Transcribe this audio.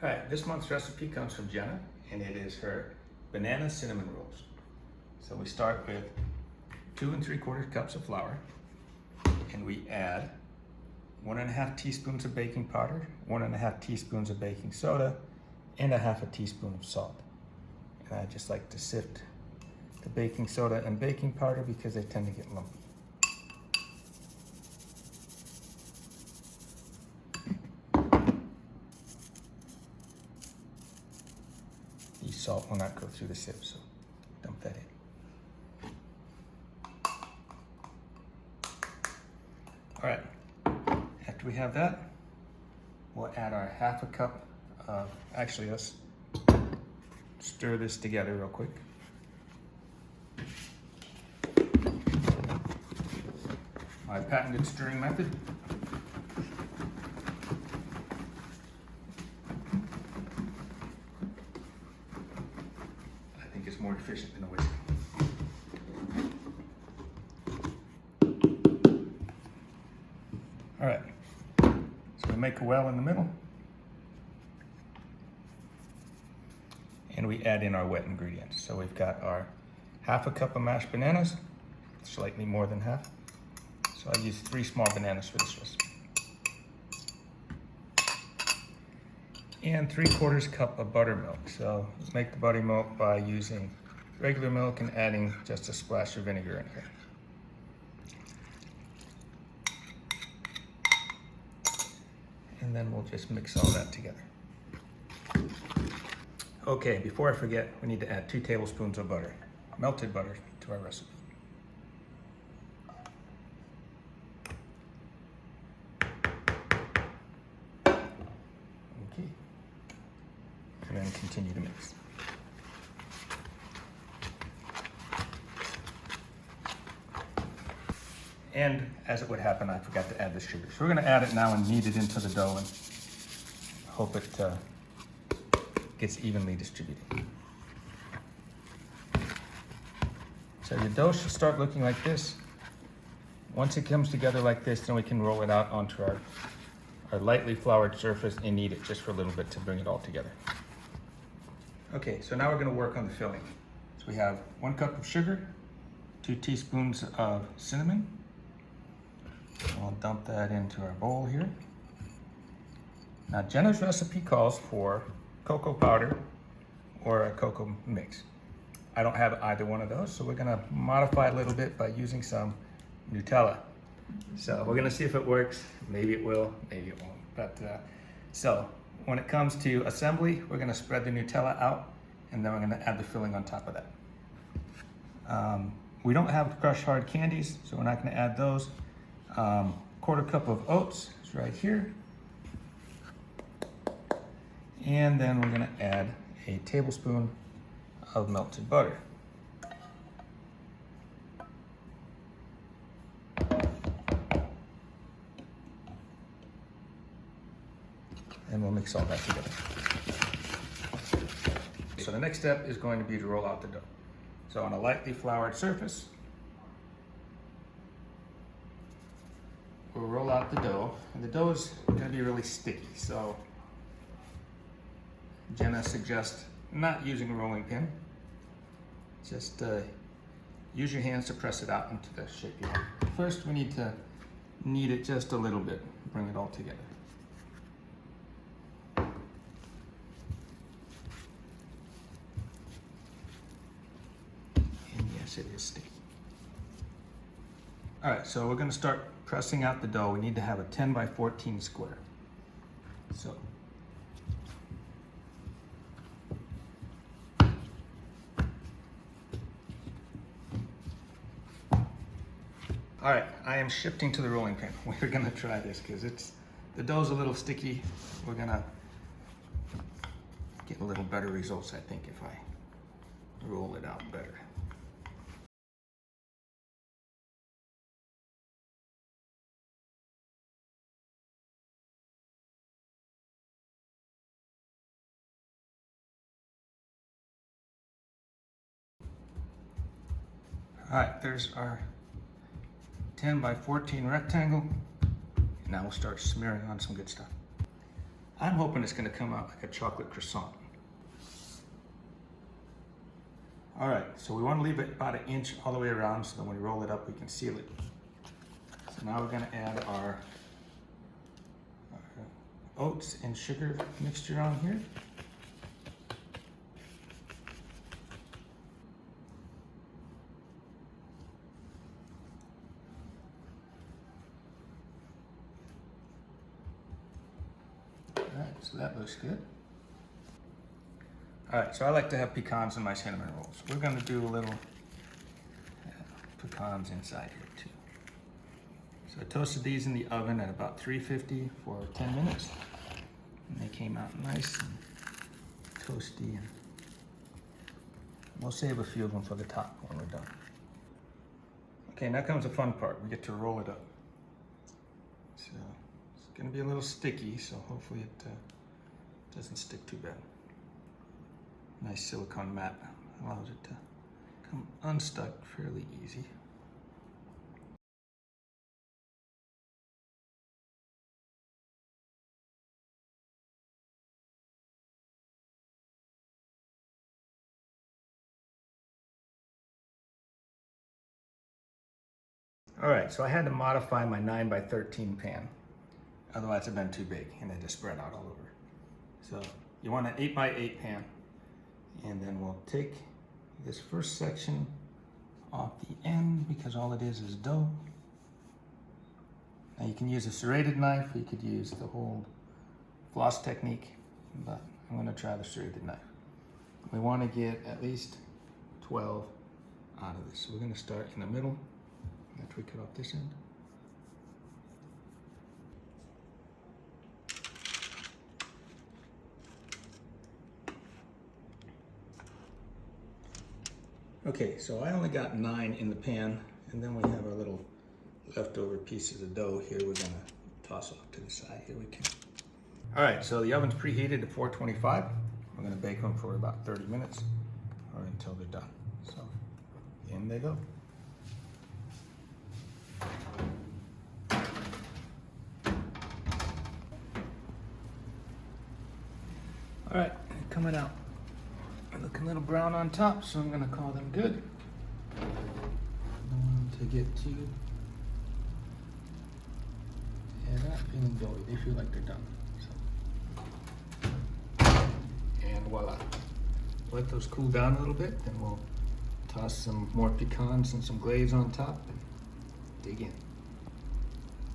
All right, this month's recipe comes from Jenna, and it is her banana cinnamon rolls. So we start with 2 3/4 cups of flour, and we add 1½ teaspoons of baking powder, 1½ teaspoons of baking soda, and 1/2 teaspoon of salt. And I just like to sift the baking soda and baking powder because they tend to get lumpy. The salt will not go through the sieve, so dump that in. All right, after we have that, we'll add our 1/2 cup of, actually let's stir this together real quick. My patented stirring method. I think it's more efficient than a whisk. All right, so we make a well in the middle, and we add in our wet ingredients. So we've got our 1/2 cup of mashed bananas, slightly more than half. So I use 3 small bananas for this recipe. And 3/4 cup of buttermilk. So make the buttermilk by using regular milk and adding just a splash of vinegar in here. And then we'll just mix all that together. Okay, before I forget, we need to add 2 tablespoons of butter, melted butter, to our recipe. Okay, and then continue to mix. And as it would happen, I forgot to add the sugar. So we're gonna add it now and knead it into the dough and hope it gets evenly distributed. So your dough should start looking like this. Once it comes together like this, then we can roll it out onto our lightly floured surface and knead it just for a little bit to bring it all together. Okay, so now we're gonna work on the filling. So we have 1 cup of sugar, 2 teaspoons of cinnamon. I'll dump that into our bowl here. Now Jenna's recipe calls for cocoa powder or a cocoa mix. I don't have either one of those, so we're gonna modify a little bit by using some Nutella. So we're gonna see if it works. Maybe it will, maybe it won't. But so when it comes to assembly, we're gonna spread the Nutella out, and then we're gonna add the filling on top of that. We don't have crushed hard candies, so we're not gonna add those. 1/4 cup of oats is right here. And then we're gonna add a tablespoon of melted butter. And we'll mix all that together. So the next step is going to be to roll out the dough. So on a lightly floured surface, we'll roll out the dough, and the dough is gonna be really sticky. So Jenna suggests not using a rolling pin. Just use your hands to press it out into the shape you want. First, we need to knead it just a little bit, bring it all together. And yes, it is sticky. All right, so we're gonna start pressing out the dough. We need to have a 10 by 14 square. So all right, I am shifting to the rolling pin. We're gonna try this because the dough's a little sticky. We're gonna get a little better results, I think, if I roll it out better. All right, there's our 10 10 by 14 rectangle. And now we'll start smearing on some good stuff. I'm hoping it's gonna come out like a chocolate croissant. All right, so we wanna leave it about 1 inch all the way around so that when we roll it up, we can seal it. So now we're gonna add our oats and sugar mixture on here. Alright, so that looks good. Alright, so I like to have pecans in my cinnamon rolls. We're going to do a little pecans inside here too. So I toasted these in the oven at about 350 for 10 minutes. And they came out nice and toasty. And we'll save a few of them for the top when we're done. Okay, now comes the fun part. We get to roll it up. So it's going to be a little sticky, so hopefully it doesn't stick too bad. Nice silicone mat allows it to come unstuck fairly easy. All right, so I had to modify my 9x13 pan. Otherwise it'd been too big and it just spread out all over. So you want an 8x8 pan. And then we'll take this first section off the end because all it is dough. Now you can use a serrated knife, or you could use the whole floss technique, but I'm gonna try the serrated knife. We wanna get at least 12 out of this. So we're gonna start in the middle after we cut off this end. Okay, so I only got 9 in the pan, and then we have our little leftover pieces of dough here we're gonna toss off to the side. Here we can. All right, so the oven's preheated to 425. We're gonna bake them for about 30 minutes or until they're done. So in they go. All right, coming out. Looking a little brown on top, so I'm gonna call them good. To get to, yeah, they're not feeling doughy. They feel like they're done. So. And voila. Let those cool down a little bit, then we'll toss some more pecans and some glaze on top and dig in.